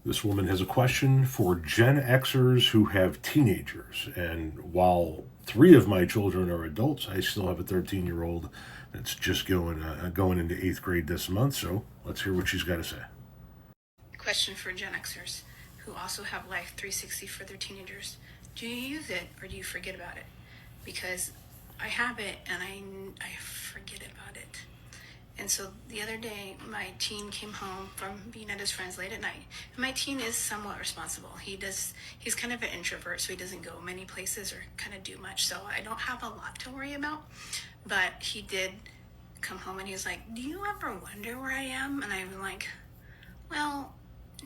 This woman has a question for Gen Xers who have teenagers. And while 3 of my children are adults, I still have a 13-year-old that's just going into 8th grade this month. So let's hear what she's got to say. Question for Gen Xers who also have Life 360 for their teenagers. Do you use it or do you forget about it? Because I have it and I forget about it. And so the other day, my teen came home from being at his friends late at night. And my teen is somewhat responsible. He's kind of an introvert, so he doesn't go many places or kind of do much. So I don't have a lot to worry about. But he did come home and he was like, do you ever wonder where I am? And I'm like, well,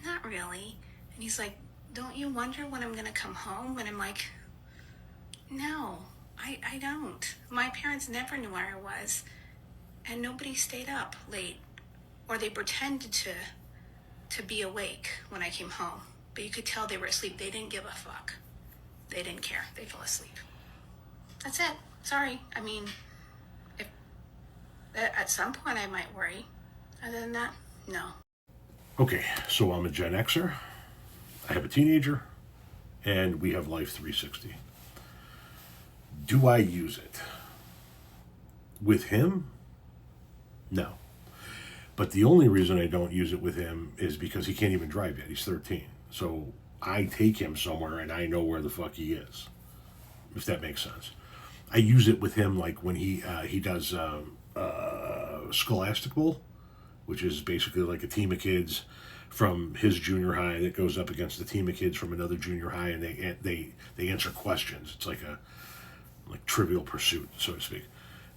not really. And he's like, don't you wonder when I'm going to come home? And I'm like, no, I don't. My parents never knew where I was. And nobody stayed up late, or they pretended to be awake when I came home. But you could tell they were asleep. They didn't give a fuck. They didn't care. They fell asleep. That's it. Sorry. I mean, if at some point I might worry. Other than that, no. Okay, so I'm a Gen Xer. I have a teenager, and we have Life 360. Do I use it? With him? No. But the only reason I don't use it with him is because he can't even drive yet. He's 13. So I take him somewhere and I know where the fuck he is, if that makes sense. I use it with him like when he does Scholastic Bowl, which is basically like a team of kids from his junior high that goes up against a team of kids from another junior high, and they answer questions. It's like Trivial Pursuit, so to speak.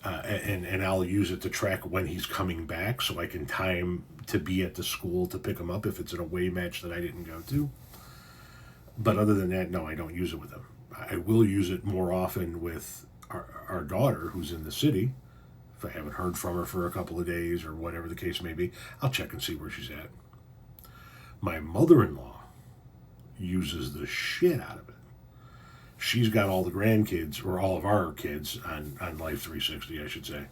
And I'll use it to track when he's coming back so I can time to be at the school to pick him up if it's an away match that I didn't go to. But other than that, no, I don't use it with him. I will use it more often with our daughter who's in the city. If I haven't heard from her for a couple of days or whatever the case may be, I'll check and see where she's at. My mother-in-law uses the shit out of it. She's got all the grandkids, or all of our kids, on Life 360, I should say.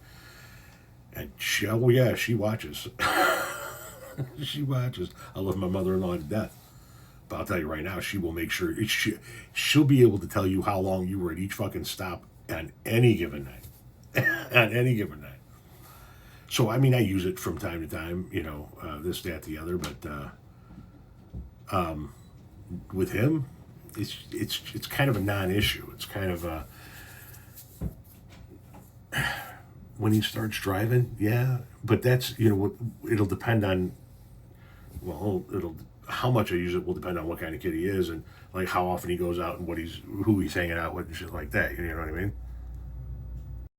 And she watches. She watches. I love my mother-in-law to death. But I'll tell you right now, she will make sure, she'll be able to tell you how long you were at each fucking stop on any given night. On any given night. So, I mean, I use it from time to time, this, that, the other, but with him, it's kind of a non-issue. It's kind of a, when he starts driving, yeah, but that's, it'll depend on, how much I use it will depend on what kind of kid he is and like how often he goes out and who he's hanging out with and shit like that. You know what I mean?